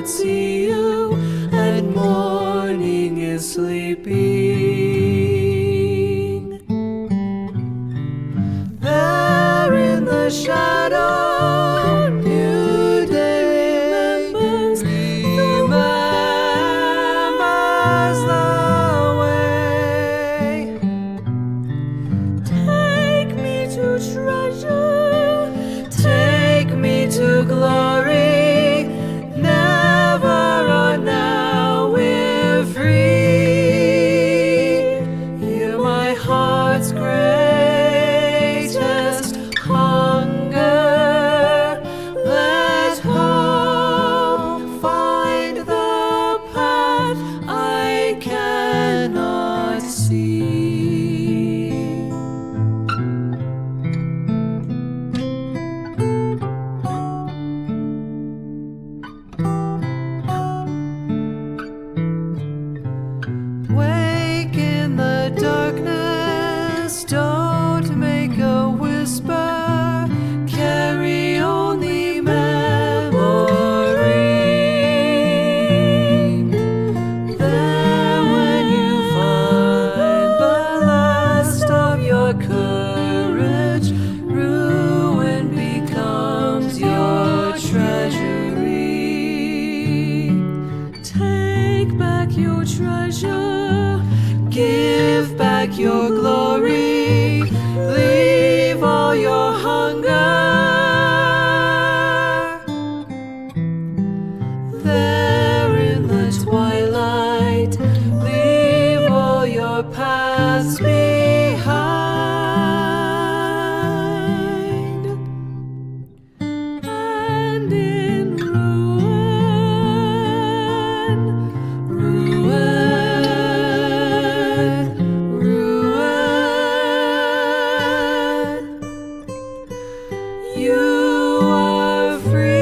see you, and morning is sleeping. There in the shadow, new day remembers the way. Take me to treasure, take me to glory. Never or now we're free. Hear my heart's greatest hunger. Let hope find the path I cannot see. Wake in the darkness, don't make a whisper, carry only memory. There when you find the last of your courage, ruin becomes your treasury. Take back your treasure, give back your glory, leave all your hunger. There in the twilight, leave all your past behind. And in ruin, you are free.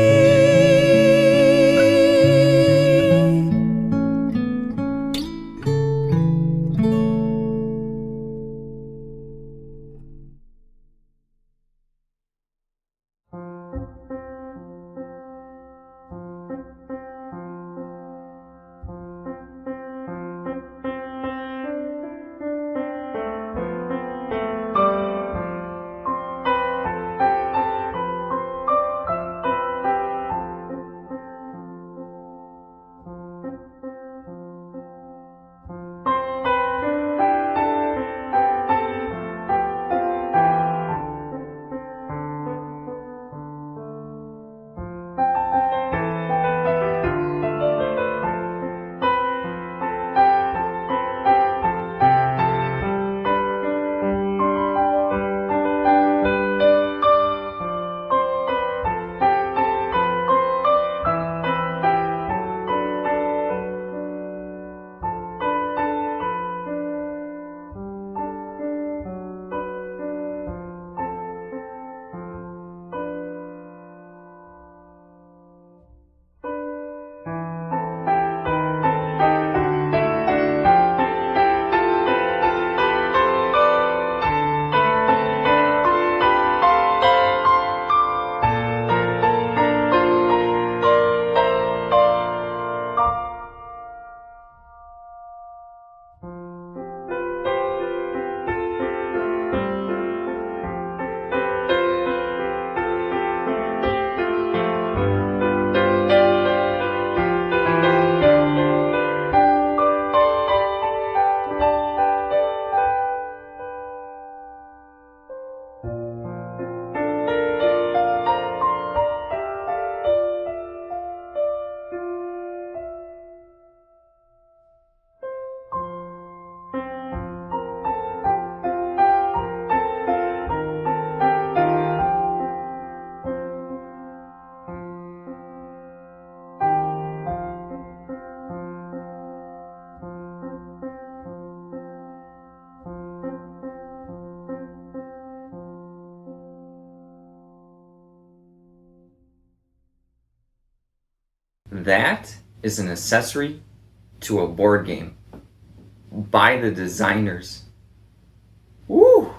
That is an accessory to a board game by the designers. Woo!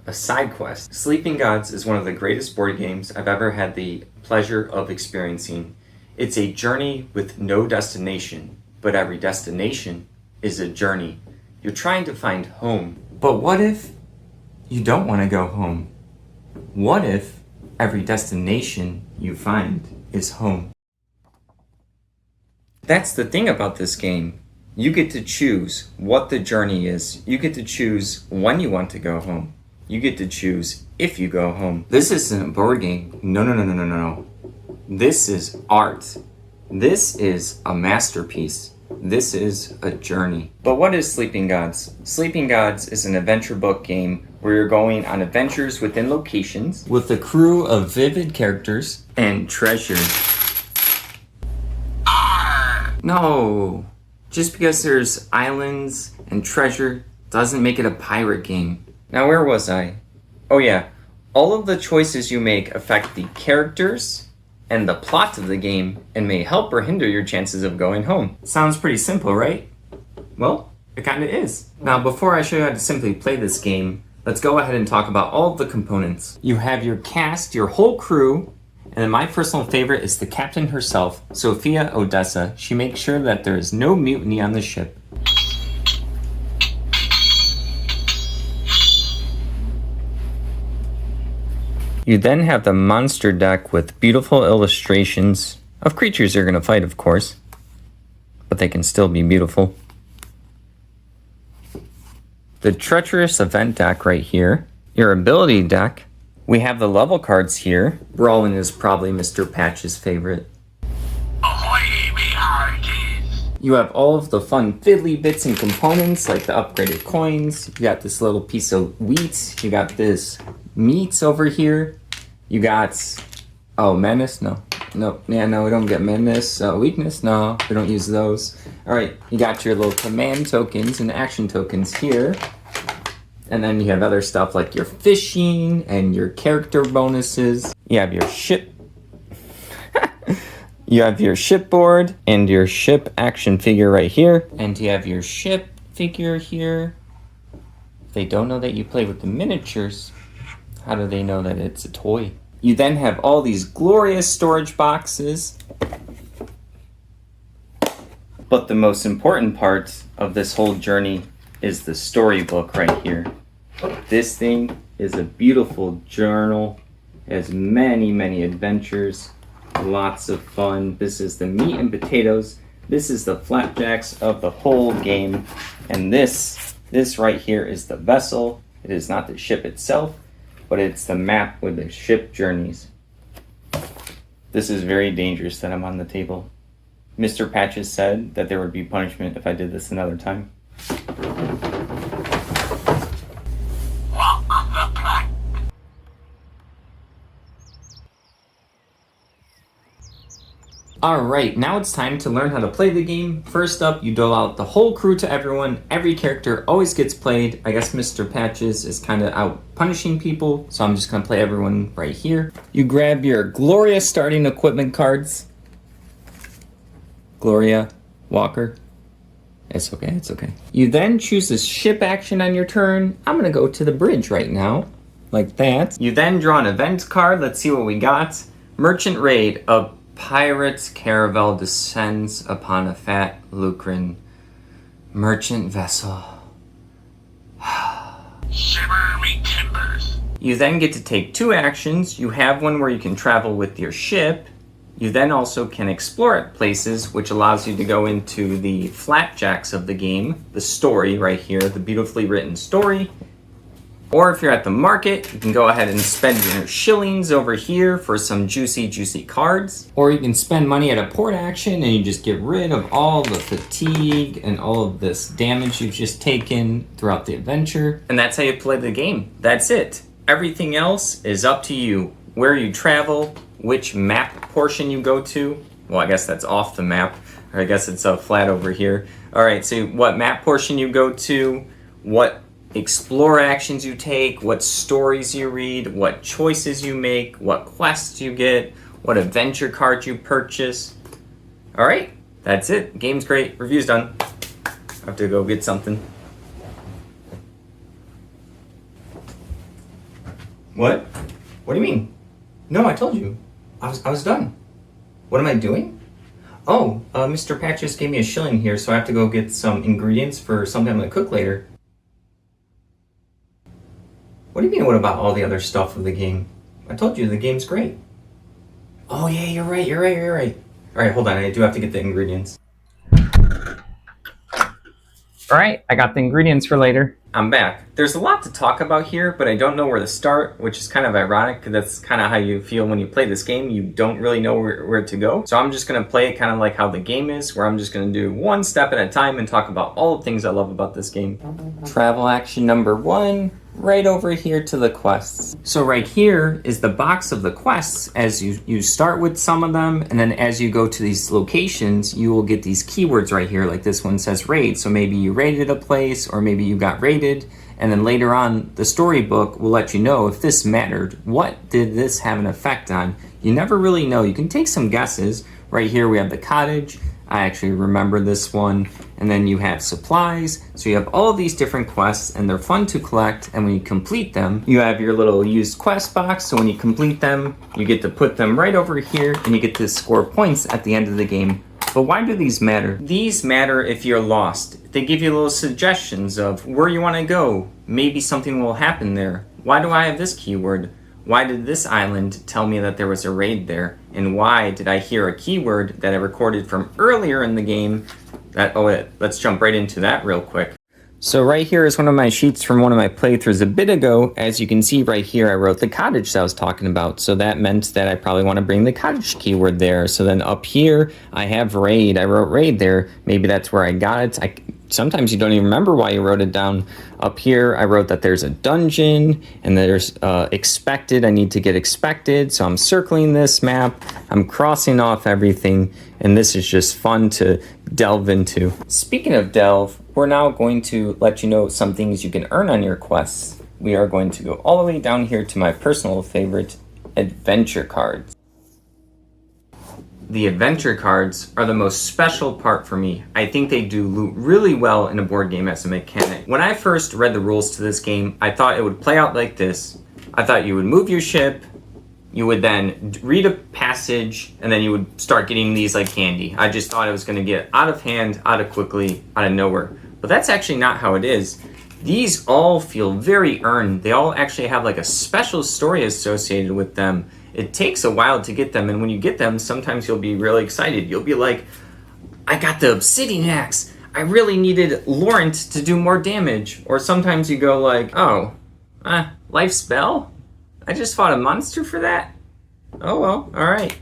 A side quest. Sleeping Gods is one of the greatest board games I've ever had the pleasure of experiencing. It's a journey with no destination, but every destination is a journey. You're trying to find home. But what if you don't want to go home? What if every destination you find is home? That's the thing about this game. You get to choose what the journey is. You get to choose when you want to go home. You get to choose if you go home. This isn't a board game. No. This is art. This is a masterpiece. This is a journey. But what is Sleeping Gods? Sleeping Gods is an adventure book game where you're going on adventures within locations with a crew of vivid characters and treasure. No, just because there's islands and treasure doesn't make it a pirate game. Now, where was I? Oh yeah, all of the choices you make affect the characters and the plot of the game and may help or hinder your chances of going home. Sounds pretty simple, right? Well, it kinda is. Now, before I show you how to simply play this game, let's go ahead and talk about all of the components. You have your cast, your whole crew, and then my personal favorite is the captain herself, Sophia Odessa. She makes sure that there is no mutiny on the ship. You then have the monster deck with beautiful illustrations of creatures you're going to fight, of course, but they can still be beautiful. The treacherous event deck right here, your ability deck. We have the level cards here. Brawling is probably Mr. Patch's favorite. Ahoy, me hearties! You have all of the fun fiddly bits and components like the upgraded coins. You got this little piece of wheat. You got this meats over here. You got, menace? No, we don't get menace. Weakness? No, we don't use those. All right, you got your little command tokens and action tokens here. And then you have other stuff like your fishing and your character bonuses. You have your ship. You have your shipboard and your ship action figure right here. And you have your ship figure here. If they don't know that you play with the miniatures, how do they know that it's a toy? You then have all these glorious storage boxes. But the most important part of this whole journey is the storybook right here. This thing is a beautiful journal. It has many adventures, lots of fun. This is the meat and potatoes. This is the flapjacks of the whole game. And this right here is the vessel. It is not the ship itself, but it's the map with the ship journeys. This is very dangerous that I'm on the table. Mr. Patches said that there would be punishment if I did this another time. Alright, now it's time to learn how to play the game. First up, you dole out the whole crew to everyone. Every character always gets played. I guess Mr. Patches is kind of out punishing people, so I'm just going to play everyone right here. You grab your glorious starting equipment cards. Gloria, Walker. It's okay. You then choose the ship action on your turn. I'm going to go to the bridge right now, like that. You then draw an event card. Let's see what we got. Merchant Raid. A pirate's caravel descends upon a fat Lucran merchant vessel. Shiver me timbers. You then get to take 2 actions. You have one where you can travel with your ship. You then also can explore at places, which allows you to go into the flapjacks of the game, the story right here, the beautifully written story. Or if you're at the market, you can go ahead and spend your shillings over here for some juicy cards. Or you can spend money at a port action and you just get rid of all the fatigue and all of this damage you've just taken throughout the adventure. And that's how you play the game. That's it. Everything else is up to you. Where you travel, which map portion you go to. Well, I guess that's off the map. Or I guess it's flat over here. All right, so what map portion you go to, what explore actions you take, what stories you read, what choices you make, what quests you get, what adventure cards you purchase. All right, that's it. Game's great. Review's done. I have to go get something. What? What do you mean? No, I told you. I was done. What am I doing? Mr. Patch just gave me a shilling here, so I have to go get some ingredients for something I'm gonna cook later. What do you mean, what about all the other stuff of the game? I told you the game's great. Oh yeah, you're right. Alright, hold on, I do have to get the ingredients. Alright, I got the ingredients for later. I'm back. There's a lot to talk about here, but I don't know where to start, which is kind of ironic, because that's kind of how you feel when you play this game. You don't really know where to go. So I'm just going to play it kind of like how the game is, where I'm just going to do one step at a time and talk about all the things I love about this game. Travel action number 1, right over here to the quests. So right here is the box of the quests. As you start with some of them, and then as you go to these locations, you will get these keywords right here, like this one says raid. So maybe you raided a place, or maybe you got raided, and then later on the storybook will let you know if this mattered. What did this have an effect on? You never really know. You can take some guesses. Right here we have the cottage. I actually remember this one. And then you have supplies. So you have all of these different quests, and they're fun to collect. And when you complete them, you have your little used quest box. So when you complete them, you get to put them right over here, and you get to score points at the end of the game. But why do these matter? These matter if you're lost. They give you little suggestions of where you want to go. Maybe something will happen there. Why do I have this keyword? Why did this island tell me that there was a raid there? And why did I hear a keyword that I recorded from earlier in the game? Let's jump right into that real quick. So right here is one of my sheets from one of my playthroughs a bit ago. As you can see right here, I wrote the cottage that I was talking about. So that meant that I probably want to bring the cottage keyword there. So then up here, I have raid. I wrote raid there. Maybe that's where I got it. Sometimes you don't even remember why you wrote it down. Up here, I wrote that there's a dungeon, and there's expected. I need to get expected. So I'm circling this map. I'm crossing off everything. And this is just fun to delve into. Speaking of delve, we're now going to let you know some things you can earn on your quests. We are going to go all the way down here to my personal favorite, adventure cards. The adventure cards are the most special part for me. I think they do really well in a board game as a mechanic. When I first read the rules to this game, I thought it would play out like this. I thought you would move your ship, you would then read a passage, and then you would start getting these like candy. I just thought it was going to get out of hand, out of quickly, out of nowhere. But that's actually not how it is. These all feel very earned. They all actually have like a special story associated with them. It takes a while to get them, and when you get them, sometimes you'll be really excited. You'll be like, I got the obsidian axe. I really needed Laurent to do more damage. Or sometimes you go like, oh, life spell? I just fought a monster for that? Oh well, alright.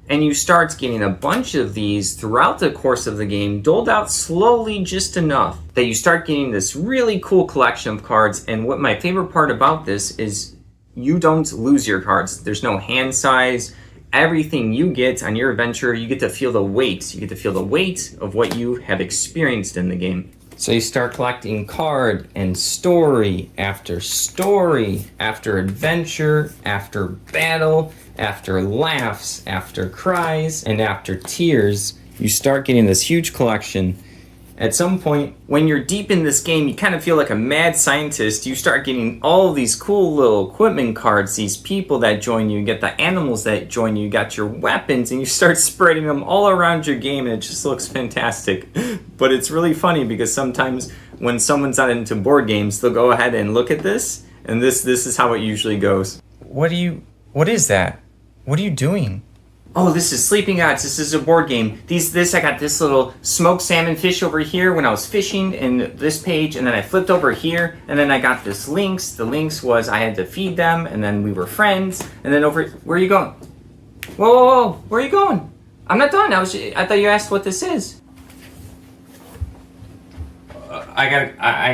And you start getting a bunch of these throughout the course of the game, doled out slowly just enough that you start getting this really cool collection of cards. And what my favorite part about this is you don't lose your cards. There's no hand size. Everything you get on your adventure, you get to feel the weight. You get to feel the weight of what you have experienced in the game. So you start collecting card and story after adventure, after battle, after laughs, after cries, and after tears. You start getting this huge collection. At some point, when you're deep in this game, you kind of feel like a mad scientist. You start getting all of these cool little equipment cards, these people that join you, you get the animals that join you, you got your weapons, and you start spreading them all around your game, and it just looks fantastic. But it's really funny because sometimes when someone's not into board games, they'll go ahead and look at this, and this is how it usually goes. What is that? What are you doing? Oh, this is Sleeping Gods. This is a board game. I got this little smoked salmon fish over here when I was fishing in this page, and then I flipped over here, and then I got this lynx. The lynx was I had to feed them, and then we were friends. And then where are you going? Whoa, where are you going? I'm not done. I thought you asked what this is. I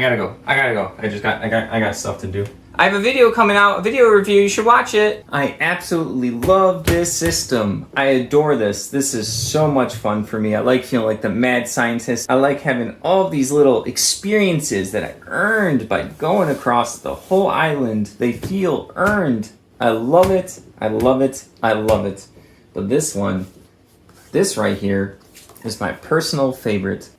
gotta go. I got stuff to do. I have a video coming out, a video review, you should watch it. I absolutely love this system. I adore this. This is so much fun for me. I like feeling like the mad scientist. I like having all these little experiences that I earned by going across the whole island. They feel earned. I love it. I love it. I love it. But this right here, is my personal favorite.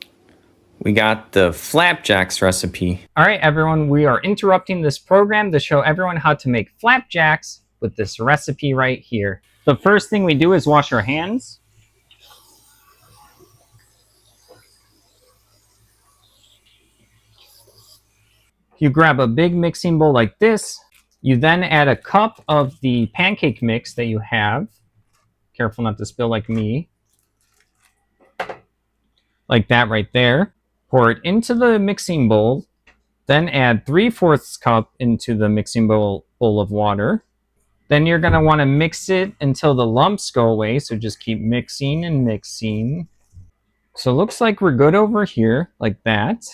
We got the flapjacks recipe. All right, everyone, we are interrupting this program to show everyone how to make flapjacks with this recipe right here. The first thing we do is wash our hands. You grab a big mixing bowl like this. You then add a cup of the pancake mix that you have. Careful not to spill like me. Like that right there. Pour it into the mixing bowl. Then add 3/4 cup into the mixing bowl of water. Then you're going to want to mix it until the lumps go away. So just keep mixing and mixing. So it looks like we're good over here, like that.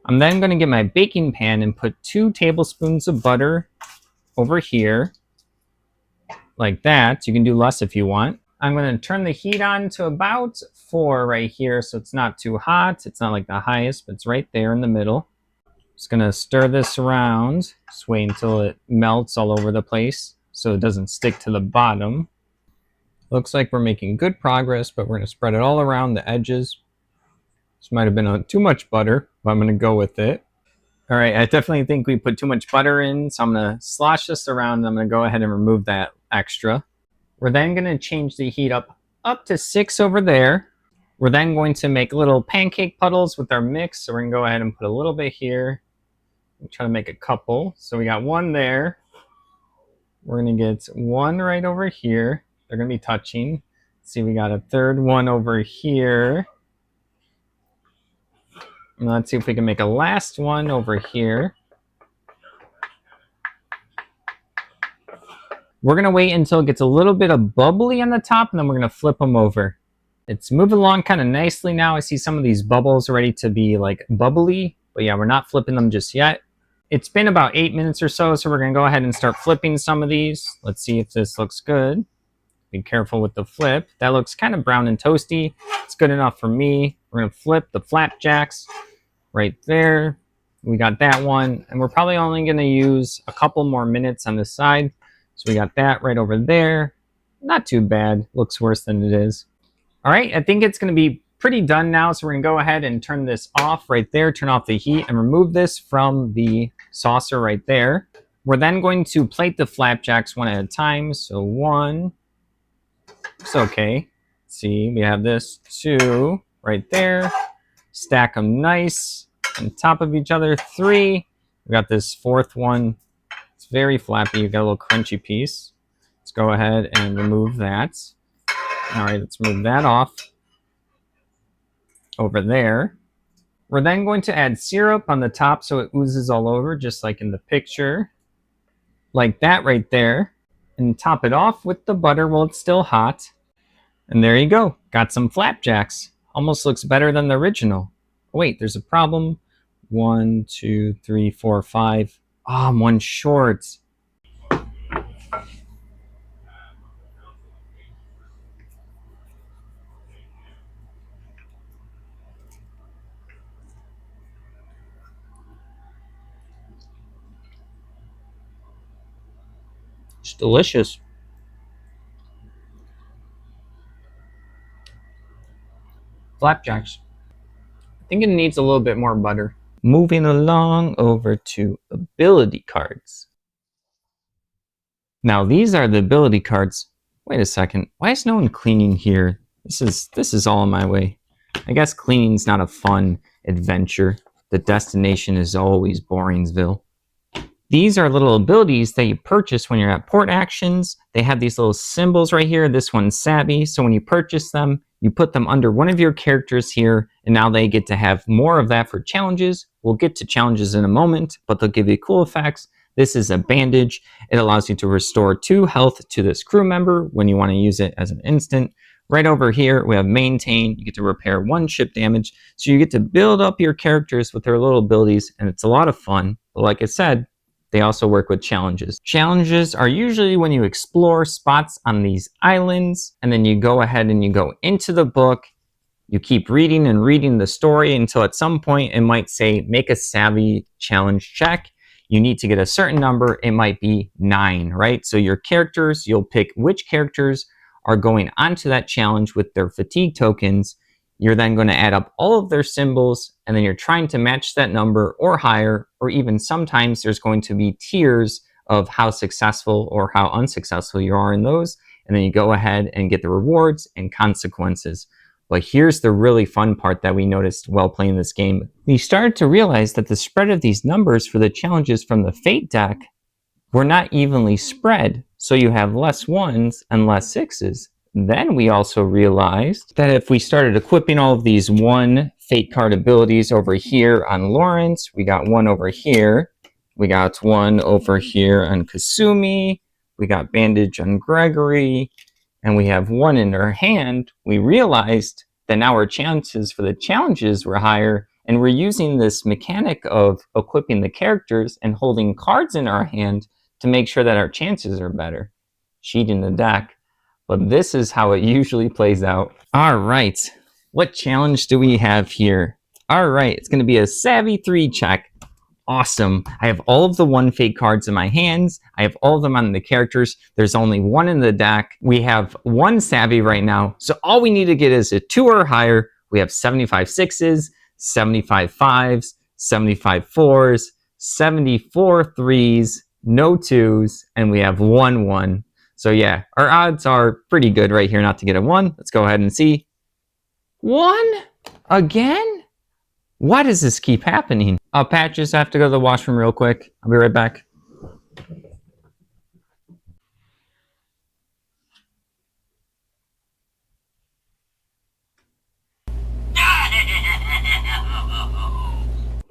I'm then going to get my baking pan and put 2 tablespoons of butter over here, like that. You can do less if you want. I'm going to turn the heat on to about 4 right here, so it's not too hot. It's not like the highest, but it's right there in the middle. Just going to stir this around. Just wait until it melts all over the place so it doesn't stick to the bottom. Looks like we're making good progress, but we're going to spread it all around the edges. This might have been too much butter, but I'm going to go with it. All right, I definitely think we put too much butter in, so I'm going to slosh this around and I'm going to go ahead and remove that extra. We're then going to change the heat up to 6 over there. We're then going to make little pancake puddles with our mix, so we're going to go ahead and put a little bit here. I'm trying to make a couple. So we got 1 there. We're going to get 1 right over here. They're going to be touching. Let's see, we got a 3rd one over here. And let's see if we can make a last one over here. We're going to wait until it gets a little bit of bubbly on the top, and then we're going to flip them over. It's moving along kind of nicely now. I see some of these bubbles ready to be like bubbly, but yeah, we're not flipping them just yet. It's been about 8 minutes or so, so we're going to go ahead and start flipping some of these. Let's see if this looks good. Be careful with the flip. That looks kind of brown and toasty. It's good enough for me. We're going to flip the flapjacks right there. We got that one, and we're probably only going to use a couple more minutes on this side. So we got that right over there. Not too bad. Looks worse than it is. All right, I think it's going to be pretty done now, so we're going to go ahead and turn this off right there, turn off the heat, and remove this from the saucer right there. We're then going to plate the flapjacks one at a time. So 1, it's okay. Let's see, we have this 2 right there. Stack them nice on top of each other. 3, we got this 4th one. It's very flappy. You got a little crunchy piece. Let's go ahead and remove that. All right, let's move that off over there. We're then going to add syrup on the top so it oozes all over, just like in the picture. Like that right there. And top it off with the butter while it's still hot. And there you go. Got some flapjacks. Almost looks better than the original. Oh, wait, there's a problem. 1, 2, 3, 4, 5. Oh, I'm 1 short. It's delicious. Flapjacks. I think it needs a little bit more butter. Moving along over to ability cards. Now these are the ability cards. Wait a second. Why is no one cleaning here? This is all in my way. I guess cleaning's not a fun adventure. The destination is always Boringsville. These are little abilities that you purchase when you're at port actions. They have these little symbols right here. This one's savvy. So when you purchase them, you put them under one of your characters here, and now they get to have more of that for challenges. We'll get to challenges in a moment, but they'll give you cool effects. This is a bandage. It allows you to restore 2 health to this crew member when you want to use it as an instant. Right over here, we have maintain. You get to repair 1 ship damage. So you get to build up your characters with their little abilities, and it's a lot of fun. But like I said, they also work with challenges. Challenges are usually when you explore spots on these islands, and then you go ahead and you go into the book. You keep reading and reading the story until at some point it might say, make a savvy challenge check. You need to get a certain number. It might be 9, right? So your characters, you'll pick which characters are going onto that challenge with their fatigue tokens. You're then going to add up all of their symbols, and then you're trying to match that number or higher, or even sometimes there's going to be tiers of how successful or how unsuccessful you are in those, and then you go ahead and get the rewards and consequences. But here's the really fun part that we noticed while playing this game. We started to realize that the spread of these numbers for the challenges from the Fate deck were not evenly spread. So you have less 1s and less 6s. Then we also realized that if we started equipping all of these 1 Fate card abilities over here on Lawrence, we got 1 over here, we got 1 over here on Kasumi, we got Bandage on Gregory, and we have 1 in our hand, we realized that now our chances for the challenges were higher, and we're using this mechanic of equipping the characters and holding cards in our hand to make sure that our chances are better. Cheating the deck. But this is how it usually plays out. All right, what challenge do we have here? All right, it's going to be a Savvy 3 check. Awesome. I have all of the 1 Fate cards in my hands. I have all of them on the characters. There's only 1 in the deck. We have 1 Savvy right now. So all we need to get is a 2 or higher. We have 75 6s, 75 5s, 75 4s, 74 3s, no 2s, and we have 1 1. So yeah, our odds are pretty good right here not to get a 1. Let's go ahead and see. 1? Again? Why does this keep happening? Patches, I have to go to the washroom real quick. I'll be right back.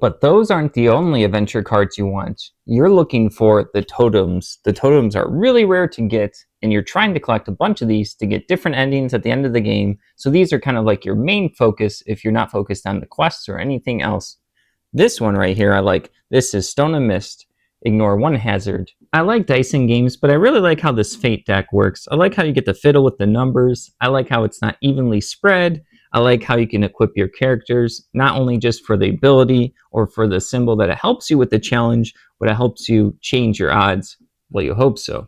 But those aren't the only adventure cards you want. You're looking for the totems. The totems are really rare to get, and you're trying to collect a bunch of these to get different endings at the end of the game. So these are kind of like your main focus if you're not focused on the quests or anything else. This one right here I like. This is Stone of Mist. Ignore 1 hazard. I like dicing games, but I really like how this Fate deck works. I like how you get to fiddle with the numbers. I like how it's not evenly spread. I like how you can equip your characters, not only just for the ability or for the symbol that it helps you with the challenge, but it helps you change your odds. Well, you hope so.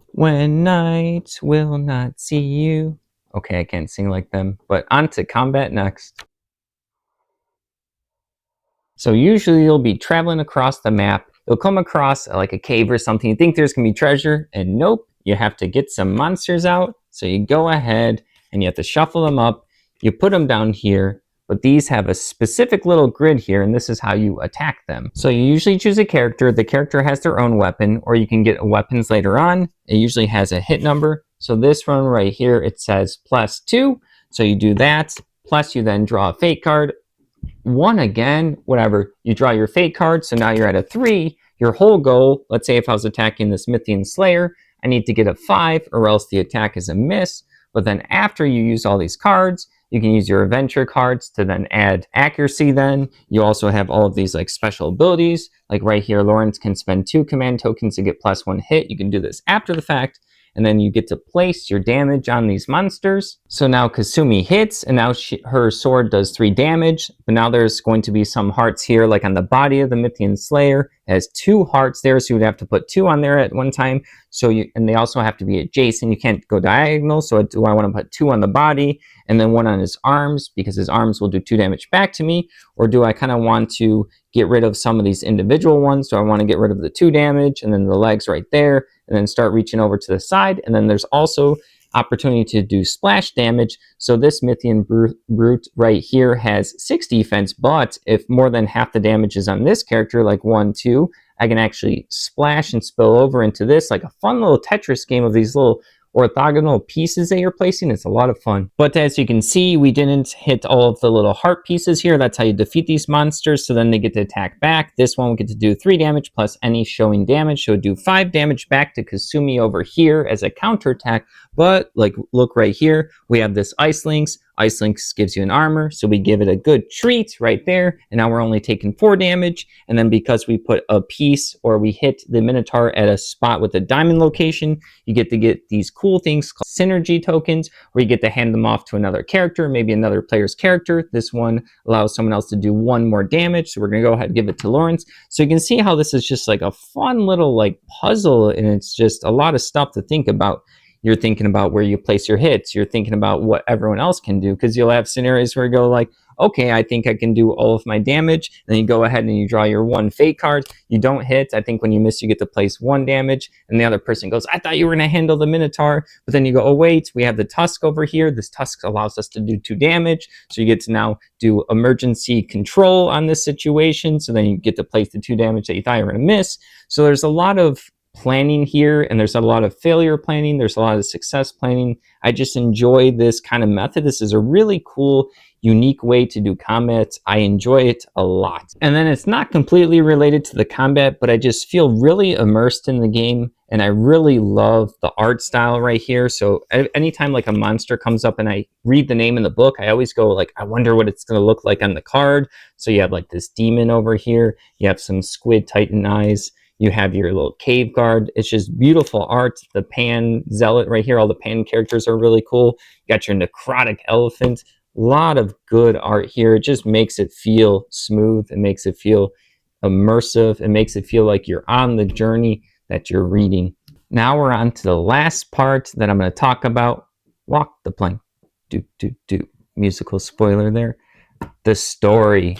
When night will not see you. Okay, I can't sing like them, but on to combat next. So usually you'll be traveling across the map. You'll come across like a cave or something. You think there's gonna be treasure, and nope, you have to get some monsters out. So you go ahead and you have to shuffle them up. You put them down here, but these have a specific little grid here, and this is how you attack them. So you usually choose a character. The character has their own weapon, or you can get weapons later on. It usually has a hit number. So this one right here, it says +2. So you do that, plus you then draw a Fate card. 1 again, whatever. You draw your Fate card, so now you're at a 3. Your whole goal, let's say if I was attacking this Mythian Slayer, I need to get a 5 or else the attack is a miss. But then after you use all these cards, you can use your adventure cards to then add accuracy then. You also have all of these like special abilities. Like right here, Lawrence can spend 2 command tokens to get +1 hit. You can do this after the fact. And then you get to place your damage on these monsters. So now Kasumi hits, and now her sword does 3 damage. But now there's going to be some hearts here, like on the body of the Mythian Slayer. It has 2 hearts there, so you'd have to put 2 on there at one time. And they also have to be adjacent. You can't go diagonal. So do I want to put 2 on the body and then 1 on his arms, because his arms will do 2 damage back to me? Or do I kind of want to get rid of some of these individual ones? So I want to get rid of the 2 damage and then the legs right there, and then start reaching over to the side. And then there's also opportunity to do splash damage. So this Mythian Brute right here has 6 defense, but if more than half the damage is on this character, like 1, 2, I can actually splash and spill over into this, like a fun little Tetris game of these little orthogonal pieces that you're placing. It's a lot of fun. But as you can see, we didn't hit all of the little heart pieces here. That's how you defeat these monsters. So then they get to attack back. This one will get to do 3 damage plus any showing damage. So it'll do 5 damage back to Kasumi over here as a counterattack. But like, look right here, we have this Ice Lynx. Ice Lynx gives you an armor, so we give it a good treat right there, and now we're only taking 4 damage. And then because we put a piece, or we hit the Minotaur at a spot with a diamond location, you get to get these cool things called synergy tokens, where you get to hand them off to another character, maybe another player's character. This one allows someone else to do 1 more damage, so we're gonna go ahead and give it to Lawrence. So you can see how this is just like a fun little like puzzle, and it's just a lot of stuff to think about. you're thinking about where you place your hits. You're thinking about what everyone else can do, because you'll have scenarios where you go like, okay, I think I can do all of my damage. Then you go ahead and you draw your one fate card. You don't hit. I think when you miss, you get to place 1 damage. And the other person goes, I thought you were going to handle the Minotaur. But then you go, oh, wait, we have the Tusk over here. This Tusk allows us to do 2 damage. So you get to now do emergency control on this situation. So then you get to place the 2 damage that you thought you were going to miss. So there's a lot of planning here, and there's a lot of failure planning. There's a lot of success planning. I just enjoy this kind of method. This is a really cool, unique way to do combat. I enjoy it a lot. And then it's not completely related to the combat, but I just feel really immersed in the game, and I really love the art style right here. So anytime like a monster comes up and I read the name in the book, I always go like, I wonder what it's going to look like on the card. So you have like this demon over here. You have some squid titan eyes. You have your little cave guard. It's just beautiful art. The Pan Zealot right here, all the Pan characters are really cool. You got your necrotic elephant. A lot of good art here. It just makes it feel smooth. It makes it feel immersive. It makes it feel like you're on the journey that you're reading. Now we're on to the last part that I'm going to talk about. Walk the plank. Do, do, do. Musical spoiler there. The story.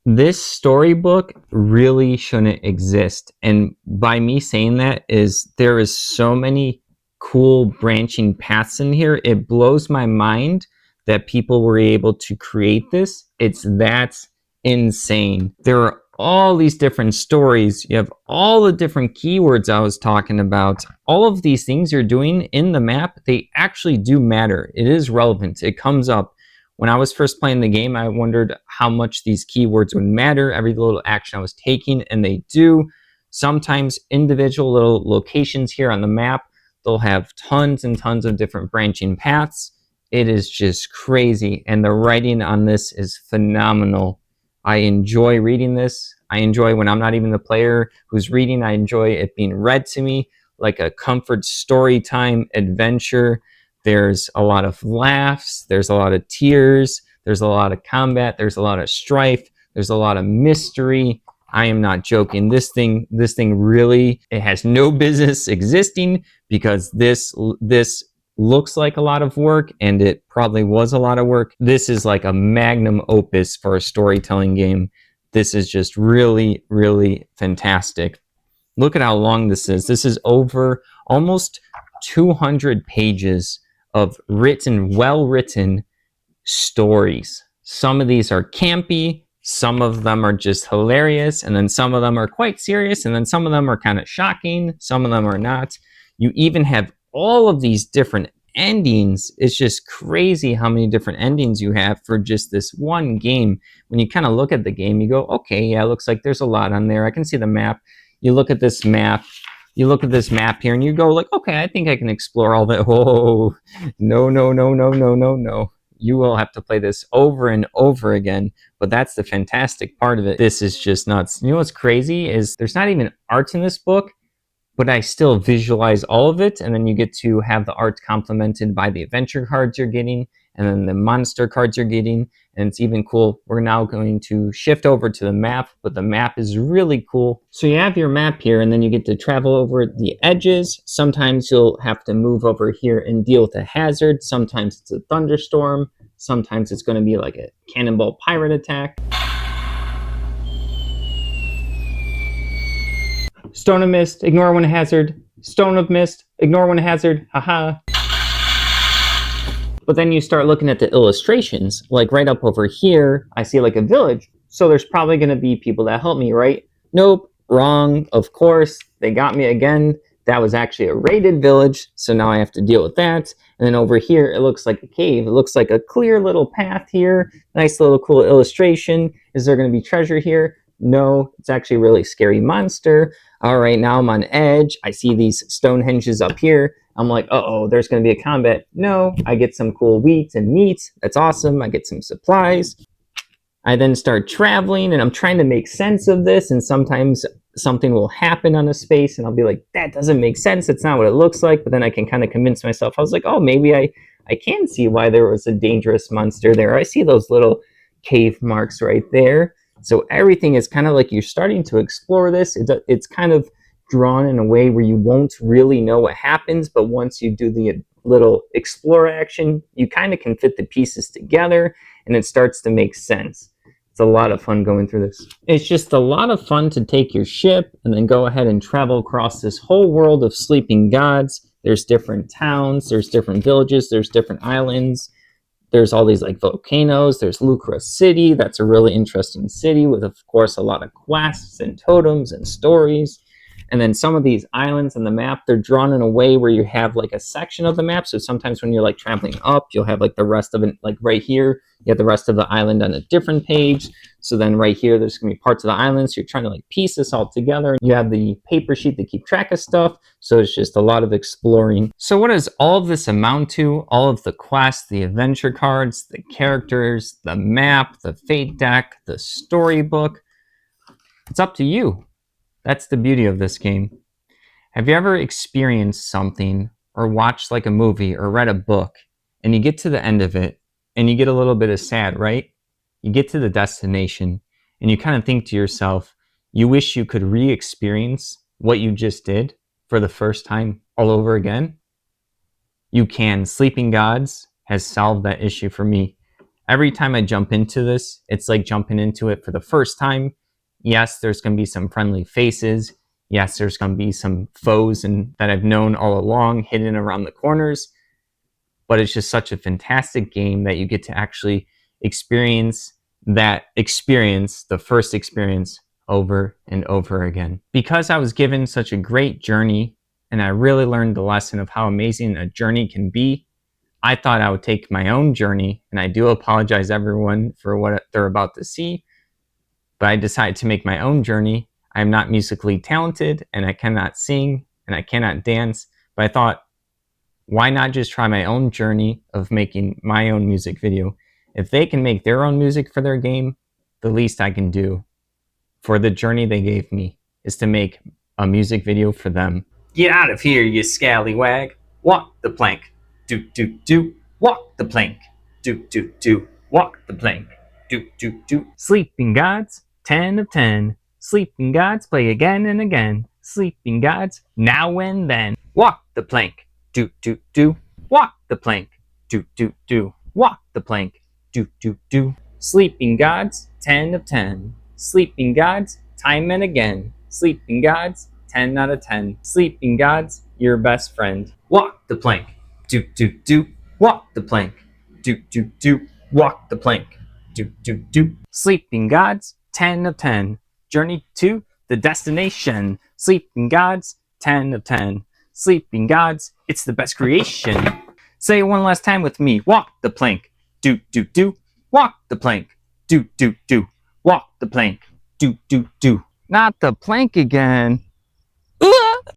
This storybook really shouldn't exist. And by me saying that is there is so many cool branching paths in here. It blows my mind that people were able to create this. It's that insane. There are all these different stories. You have all the different keywords I was talking about. All of these things you're doing in the map, they actually do matter. It is relevant. It comes up. When I was first playing the game, I wondered how much these keywords would matter, every little action I was taking, and they do. Sometimes individual little locations here on the map, they'll have tons and tons of different branching paths. It is just crazy, and the writing on this is phenomenal. I enjoy reading this. I enjoy when I'm not even the player who's reading. I enjoy it being read to me like a comfort story time adventure. There's a lot of laughs, there's a lot of tears, there's a lot of combat, there's a lot of strife, there's a lot of mystery. I am not joking. This thing really, it has no business existing, because this looks like a lot of work, and it probably was a lot of work. This is like a magnum opus for a storytelling game. This is just really, really fantastic. Look at how long this is. This is over almost 200 pages of well-written stories. Some of these are campy, some of them are just hilarious, and then some of them are quite serious, and then some of them are kind of shocking, some of them are not. You even have all of these different endings. It's just crazy how many different endings you have for just this one game. When you kind of look at the game, you go, okay, yeah, it looks like there's a lot on there. I can see the map. You look at this map. You look at this map here and you go like, okay, I think I can explore all that. Whoa, no. You will have to play this over and over again, but that's the fantastic part of it. This is just nuts. You know what's crazy is there's not even art in this book, but I still visualize all of it, and then you get to have the art complemented by the adventure cards you're getting, and then the monster cards you're getting, and it's even cool. We're now going to shift over to the map, but the map is really cool. So you have your map here, and then you get to travel over the edges. Sometimes you'll have to move over here and deal with a hazard. Sometimes it's a thunderstorm. Sometimes it's going to be like a cannonball pirate attack. Stone of Mist, ignore one hazard. Stone of Mist, ignore one hazard. Haha. But then you start looking at the illustrations. Like right up over here, I see like a village. So there's probably going to be people that help me, right? Nope, wrong. Of course, they got me again. That was actually a raided village. So now I have to deal with that. And then over here, it looks like a cave. It looks like a clear little path here. Nice little cool illustration. Is there going to be treasure here? No, it's actually a really scary monster. All right, now I'm on edge. I see these stone henges up here. I'm like, uh-oh, there's going to be a combat. No, I get some cool wheat and meat. That's awesome. I get some supplies. I then start traveling, and I'm trying to make sense of this, and sometimes something will happen on a space, and I'll be like, that doesn't make sense. That's not what it looks like. But then I can kind of convince myself. I was like, oh, maybe I can see why there was a dangerous monster there. I see those little cave marks right there. So everything is kind of like you're starting to explore this. It's kind of drawn in a way where you won't really know what happens, but once you do the little explore action, you kind of can fit the pieces together and it starts to make sense. It's a lot of fun going through this. It's just a lot of fun to take your ship and then go ahead and travel across this whole world of sleeping gods. There's different towns, there's different villages, there's different islands. There's all these like volcanoes. There's Lucra City. That's a really interesting city with, of course, a lot of quests and totems and stories. And then some of these islands on the map, they're drawn in a way where you have like a section of the map. So sometimes when you're like traveling up, you'll have like the rest of it, like right here, you have the rest of the island on a different page. So then right here, there's gonna be parts of the island. So you're trying to like piece this all together. You have the paper sheet to keep track of stuff. So it's just a lot of exploring. So what does all of this amount to? All of the quests, the adventure cards, the characters, the map, the fate deck, the storybook. It's up to you. That's the beauty of this game. Have you ever experienced something or watched like a movie or read a book and you get to the end of it and you get a little bit of sad, right? You get to the destination and you kind of think to yourself, you wish you could re-experience what you just did for the first time all over again? You can. Sleeping Gods has solved that issue for me. Every time I jump into this, it's like jumping into it for the first time. Yes, there's going to be some friendly faces. Yes, there's going to be some foes that I've known all along hidden around the corners. But it's just such a fantastic game that you get to actually experience the first experience over and over again. Because I was given such a great journey and I really learned the lesson of how amazing a journey can be, I thought I would take my own journey, and I do apologize everyone for what they're about to see, but I decided to make my own journey. I'm not musically talented, and I cannot sing, and I cannot dance, but I thought, why not just try my own journey of making my own music video? If they can make their own music for their game, the least I can do for the journey they gave me is to make a music video for them. Get out of here, you scallywag. Walk the plank. Do, do, do. Walk the plank. Do, do, do. Walk the plank. Do, do, do. Sleeping Gods, 10 of 10. Sleeping Gods, play again and again. Sleeping Gods, now and then. Walk the plank. Do, do, do. Walk the plank. Do, do, do. Walk the plank. Do, do, do. Sleeping Gods, 10 of 10. Sleeping Gods, time and again. Sleeping Gods, 10 out of 10. Sleeping Gods, your best friend. Walk the plank. Do, do, do. Walk the plank. Do, do, do. Walk the plank. Do, do, do. Sleeping Gods, 10 of 10. Journey to the destination. Sleeping Gods, 10 of 10. Sleeping Gods, it's the best creation. Say it one last time with me. Walk the plank. Do, do, do. Walk the plank. Do, do, do. Walk the plank. Do, do, do. Not the plank again.